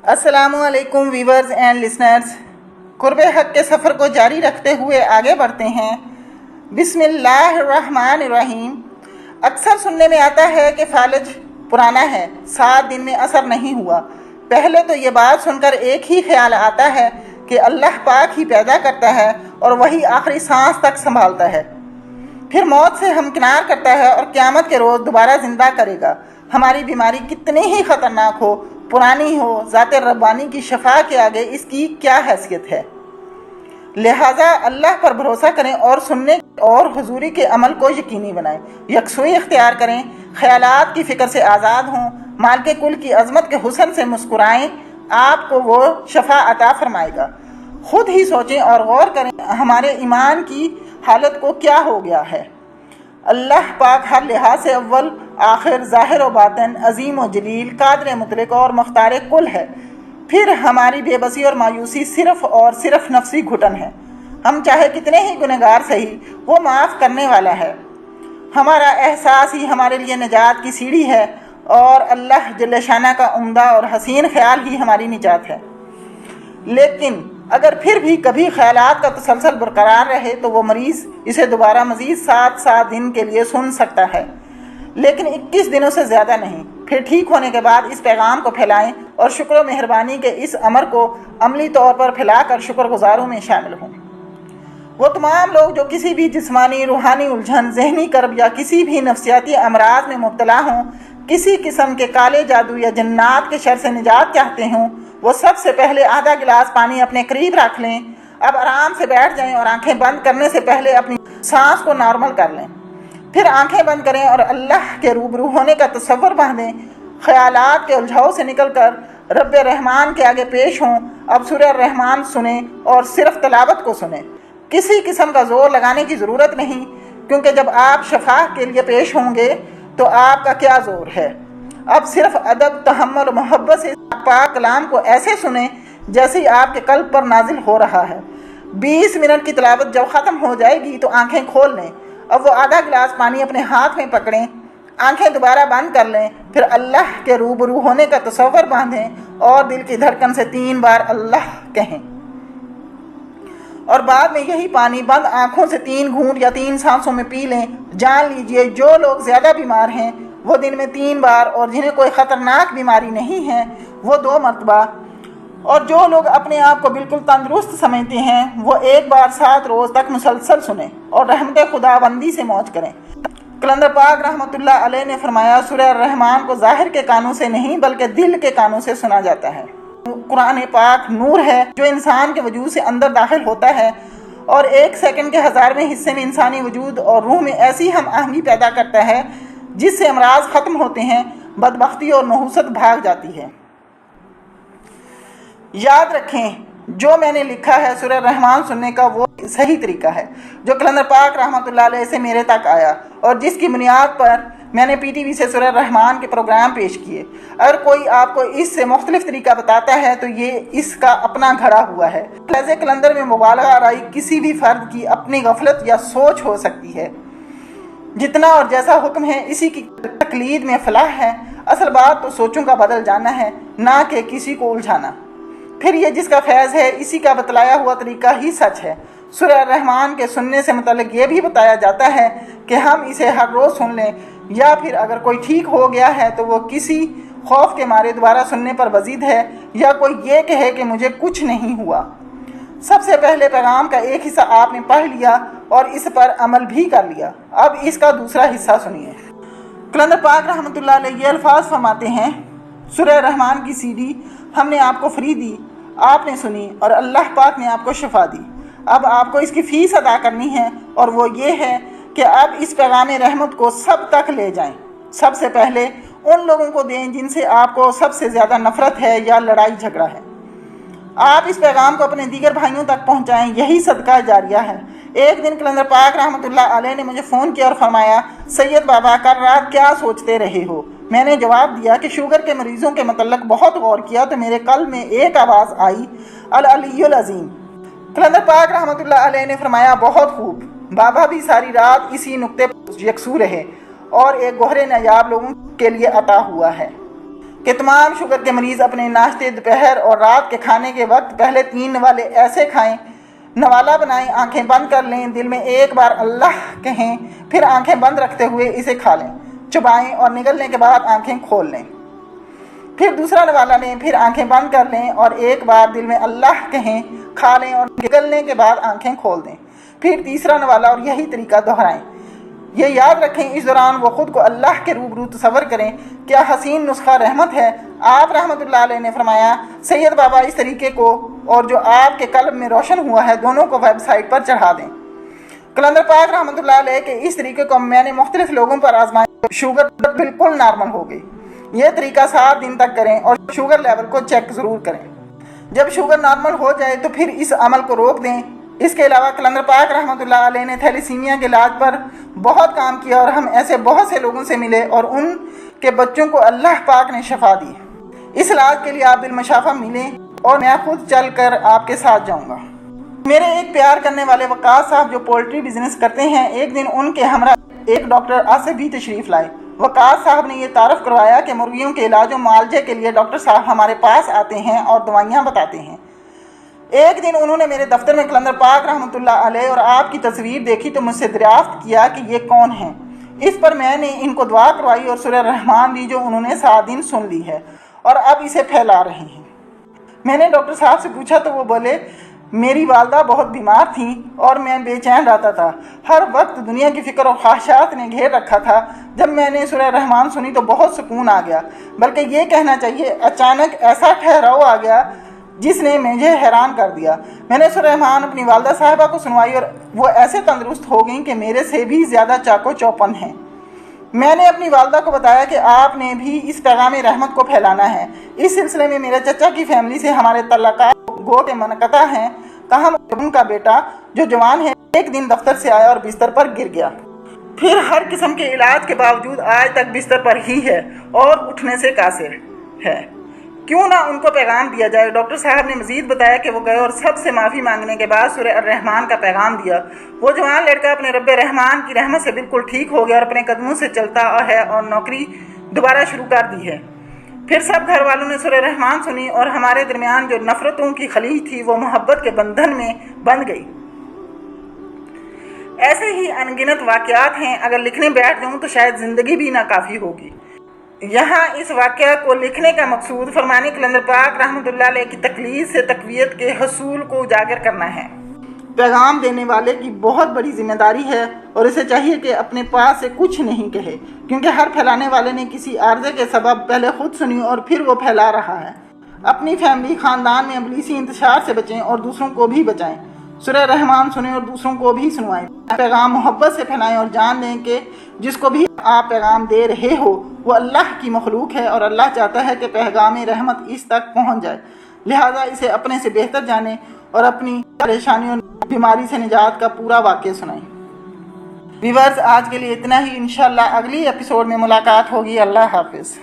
अस्सलामुअलैकुम viewers and listeners, कुर्ब हक के सफ़र को जारी रखते हुए आगे बढ़ते हैं। बिस्मिल्लाहिर्रहमानिर्रहीम। अक्सर सुनने में आता है कि फालज पुराना है, 7 दिन में असर नहीं हुआ। पहले तो ये बात सुनकर एक ही ख्याल आता है कि अल्लाह पाक ही पैदा करता है और वही आखिरी सांस तक संभालता है, फिर मौत से हमकिनार करता है और क़यामत के रोज़ दोबारा ज़िंदा करेगा। हमारी बीमारी कितनी ही ख़तरनाक हो, पुरानी हो, ज़ाते रब्बानी की शफा के आगे इसकी क्या हैसियत है। लिहाजा अल्लाह पर भरोसा करें और सुनने और हुजूरी के अमल को यकीनी बनाएं। यकसुई इख्तियार करें, ख़यालात की फ़िक्र से आज़ाद हों, मालिक कुल की अज़मत के हुस्न से मुस्कुराएं, आपको वो शफा अता फरमाएगा। ख़ुद ही सोचें और गौर करें हमारे ईमान की हालत को क्या हो गया है। अल्लाह पाक हर लिहाज से अव्वल आखिर, ज़ाहिर व बातिन, अज़ीम व जलील, कादिर मुतलक और मुख्तार कुल है। फिर हमारी बेबसी और मायूसी सिर्फ़ और सिर्फ नफसी घुटन है। हम चाहे कितने ही गुनहगार सही, वो माफ़ करने वाला है। हमारा एहसास ही हमारे लिए निजात की सीढ़ी है और अल्लाह जल्ल शाना का उम्दा और हसीन ख्याल ही हमारी निजात है। लेकिन अगर फिर भी कभी ख्यालात का तसलसल बरकरार रहे तो वो मरीज़ इसे दोबारा मज़ीद 7 दिन के लिए सुन सकता है, लेकिन 21 दिनों से ज़्यादा नहीं। फिर ठीक होने के बाद इस पैगाम को फैलाएं और शुक्र मेहरबानी के इस अमर को अमली तौर पर फैलाकर शुक्रगुजारों में शामिल हों। वो तमाम लोग जो किसी भी जिस्मानी, रूहानी उलझन, जहनी करब या किसी भी नफ्सियाती अमराज में मुब्तला हों, किसी किस्म के काले जादू या जन्नात के शर से निजात चाहते हों, वो सबसे पहले आधा गिलास पानी अपने करीब रख लें। अब आराम से बैठ जाएं और आंखें बंद करने से पहले अपनी सांस को नॉर्मल कर लें। फिर आंखें बंद करें और अल्लाह के रूबरू होने का तसव्वुर बांधें। ख़यालात के उलझाव से निकलकर रब रहमान के आगे पेश हों। अब सूरह रहमान सुने और सिर्फ तलावत को सुने। किसी किस्म का जोर लगाने की ज़रूरत नहीं, क्योंकि जब आप शफा के लिए पेश होंगे तो आपका क्या जोर है। अब सिर्फ अदब, तहम्मुल, मोहब्बत से पाक कलाम को ऐसे सुने जैसे ही आपके कल्ब पर नाजिल हो रहा है। 20 मिनट की तिलावत जब ख़त्म हो जाएगी तो आंखें खोल लें। अब वो आधा गिलास पानी अपने हाथ में पकड़ें, आंखें दोबारा बंद कर लें, फिर अल्लाह के रूबरू होने का तसव्वुर बांधें और दिल की धड़कन से 3 बार अल्लाह कहें और बाद में यही पानी बंद आंखों से 3 घूंट या 3 सांसों में पी लें। जान लीजिए जो लोग ज़्यादा बीमार हैं वो दिन में 3 बार, और जिन्हें कोई ख़तरनाक बीमारी नहीं है वो 2 मरतबा, और जो लोग अपने आप को बिल्कुल तंदुरुस्त समझते हैं वो 1 बार 7 रोज़ तक मुसलसल सुने और रहमत खुदाबंदी से मौज करें। कलंदर पाक रहमतुल्लाह अलैह ने फरमाया, सूरह रहमान को ज़ाहिर के कानों से नहीं बल्कि दिल के कानों से सुना जाता है। कुरान पाक नूर है जो इंसान के वजूद से अंदर दाखिल होता है और 1 सेकंड के 1000वें हिस्से में इंसानी वजूद और रूह में ऐसी हम आहंगी पैदा करता है जिससे अमराज ख़त्म होते हैं, बदबख्ती और नहुसत भाग जाती है। याद रखें, जो मैंने लिखा है सूरह रहमान सुनने का वो सही तरीका है जो कलंदर पाक रहमतुल्लाह अलैह से मेरे तक आया और जिसकी बुनियाद पर मैंने PTV से सूरह रहमान के प्रोग्राम पेश किए। अगर कोई आपको इससे मुख्तलिफ तरीका बताता है तो ये इसका अपना घड़ा हुआ है। लहज़े कलंदर में मुबालगा आराई किसी भी फ़र्द की अपनी गफलत या सोच हो सकती है। जितना और जैसा हुक्म है इसी की तकलीद में फलाह है। असल बात तो सोचों का बदल जाना है, ना कि किसी को उलझाना। फिर ये जिसका फैज़ है इसी का बतलाया हुआ तरीका ही सच है। सूरह रहमान के सुनने से मतलब ये भी बताया जाता है कि हम इसे हर रोज़ सुन लें, या फिर अगर कोई ठीक हो गया है तो वो किसी खौफ के मारे दोबारा सुनने पर वजीद है, या कोई ये कहे कि मुझे कुछ नहीं हुआ। सबसे पहले पैगाम का एक हिस्सा आपने पढ़ लिया और इस पर अमल भी कर लिया। अब इसका दूसरा हिस्सा सुनिए। कलंदर पाक रहमतुल्लाह अलैह ये अल्फाज फरमाते हैं, सूरह रहमान की CD हमने आपको फ्री दी, आपने सुनी और अल्लाह पाक ने आपको शफा दी। अब आपको इसकी फ़ीस अदा करनी है और वो ये है कि अब इस पैगाम रहमत को सब तक ले जाएं। सबसे पहले उन लोगों को दें जिनसे आपको सबसे ज़्यादा नफ़रत है या लड़ाई झगड़ा है। आप इस पैगाम को अपने दीगर भाइयों तक पहुंचाएं, यही सदका जारिया है। एक दिन कलंदर पाक रहमतुल्लाह अलैह ने मुझे फ़ोन किया और फरमाया, सैयद बाबा कल रात क्या सोचते रहे हो। मैंने जवाब दिया कि शुगर के मरीज़ों के मतलब बहुत गौर किया तो मेरे कल में एक आवाज़ आई, अल अलीयुल अज़ीम। कलंदर पाक रहमतुल्लाह अलैह ने फरमाया, बहुत खूब। बाबा भी सारी रात इसी नुक्ते पर यकसू रहे और एक गोहरे नायाब लोगों के लिए अता हुआ है। کہ تمام شوگر کے مریض اپنے ناشتے، دوپہر اور رات کے کھانے کے وقت پہلے 3 نوالے ایسے کھائیں، نوالا بنائیں، آنکھیں بند کر لیں، دل میں ایک بار اللہ کہیں، پھر آنکھیں بند رکھتے ہوئے اسے کھا لیں، چبائیں اور نگلنے کے بعد آنکھیں کھول لیں، پھر دوسرا نوالا لیں، پھر آنکھیں بند کر لیں اور ایک بار دل میں اللہ کہیں، کھا لیں اور نگلنے کے بعد آنکھیں کھول دیں، پھر تیسرا نوالا، اور یہی طریقہ دہرائیں۔ یہ یاد رکھیں اس دوران وہ خود کو اللہ کے روبرو تصور کریں۔ کیا حسین نسخہ رحمت ہے۔ آپ رحمۃ اللہ علیہ نے فرمایا، سید بابا اس طریقے کو اور جو آپ کے قلب میں روشن ہوا ہے دونوں کو ویب سائٹ پر چڑھا دیں۔ کلندر پاک رحمۃ اللہ علیہ کے اس طریقے کو میں نے مختلف لوگوں پر آزمایا، شوگر بالکل نارمل ہو گئی۔ یہ طریقہ 7 دن تک کریں اور شوگر لیول کو چیک ضرور کریں۔ جب شوگر نارمل ہو جائے تو پھر اس عمل کو روک دیں۔ اس کے علاوہ کلندر پاک رحمۃ اللہ علیہ نے تھیلیسیمیا کے علاج پر بہت کام کیا اور ہم ایسے بہت سے لوگوں سے ملے اور ان کے بچوں کو اللہ پاک نے شفا دی۔ اس علاج کے لیے آپ بالمشافہ ملیں اور میں خود چل کر آپ کے ساتھ جاؤں گا۔ میرے ایک پیار کرنے والے وقاص صاحب جو پولٹری بزنس کرتے ہیں، ایک دن ان کے ہمراہ ایک ڈاکٹر آصف بھی تشریف لائے۔ وقاص صاحب نے یہ تعارف کروایا کہ مرغیوں کے علاج و معالجے کے لیے ڈاکٹر صاحب ہمارے پاس آتے ہیں اور دوائیاں بتاتے ہیں۔ ایک دن انہوں نے میرے دفتر میں کلندر پاک رحمۃ اللہ علیہ اور آپ کی تصویر دیکھی تو مجھ سے دریافت کیا کہ یہ کون ہیں۔ اس پر میں نے ان کو دعا کروائی اور سورہ رحمان دی جو انہوں نے 7 دن سن لی ہے اور اب اسے پھیلا رہے ہیں۔ میں نے ڈاکٹر صاحب سے پوچھا تو وہ بولے، میری والدہ بہت بیمار تھیں اور میں بے چین رہتا تھا، ہر وقت دنیا کی فکر اور خواہشات نے گھیر رکھا تھا۔ جب میں نے سورہ رحمان سنی تو بہت سکون آ گیا، بلکہ یہ کہنا چاہیے اچانک ایسا ٹھہراؤ آ گیا جس نے مجھے حیران کر دیا۔ میں نے سورہ رحمان اپنی والدہ صاحبہ کو سنوائی اور وہ ایسے تندرست ہو گئیں کہ میرے سے بھی زیادہ چاق و چوپن ہیں۔ میں نے اپنی والدہ کو بتایا کہ آپ نے بھی اس پیغام رحمت کو پھیلانا ہے۔ اس سلسلے میں میرے چچا کی فیملی سے ہمارے تعلقات گو کے منقطع ہیں، تاہم ان کا بیٹا جو جوان ہے ایک دن دفتر سے آیا اور بستر پر گر گیا، پھر ہر قسم کے علاج کے باوجود آج تک بستر پر ہی ہے اور اٹھنے سے قاصر ہے۔ کیوں نہ ان کو پیغام دیا جائے۔ ڈاکٹر صاحب نے مزید بتایا کہ وہ گئے اور سب سے معافی مانگنے کے بعد سورہ الرحمن کا پیغام دیا۔ وہ جوان لڑکا اپنے رب رحمان کی رحمت سے بالکل ٹھیک ہو گیا اور اپنے قدموں سے چلتا ہے اور نوکری دوبارہ شروع کر دی ہے۔ پھر سب گھر والوں نے سورہ رحمان سنی اور ہمارے درمیان جو نفرتوں کی خلیج تھی وہ محبت کے بندھن میں بندھ گئی۔ ایسے ہی انگنت واقعات ہیں، اگر لکھنے بیٹھ جاؤں تو شاید زندگی بھی ناکافی ہوگی۔ یہاں اس واقعہ کو لکھنے کا مقصود فرمانے کلندر پاک رحمۃ اللہ علیہ کی تقلید سے تقویت کے حصول کو اجاگر کرنا ہے۔ پیغام دینے والے کی بہت بڑی ذمہ داری ہے اور اسے چاہیے کہ اپنے پاس سے کچھ نہیں کہے، کیونکہ ہر پھیلانے والے نے کسی عارضے کے سبب پہلے خود سنی اور پھر وہ پھیلا رہا ہے۔ اپنی فیملی خاندان میں ابلیسی انتشار سے بچیں اور دوسروں کو بھی بچائیں۔ سورہ رحمان سنیں اور دوسروں کو بھی سنوائیں۔ پیغام محبت سے پھیلائیں اور جان لیں کہ جس کو بھی آپ پیغام دے رہے ہو وہ اللہ کی مخلوق ہے اور اللہ چاہتا ہے کہ پیغام رحمت اس تک پہنچ جائے، لہٰذا اسے اپنے سے بہتر جانیں اور اپنی پریشانیوں اور بیماری سے نجات کا پورا واقعہ سنائیں۔ ویورز، آج کے لیے اتنا ہی، انشاءاللہ اگلی ایپیسوڈ میں ملاقات ہوگی۔ اللہ حافظ۔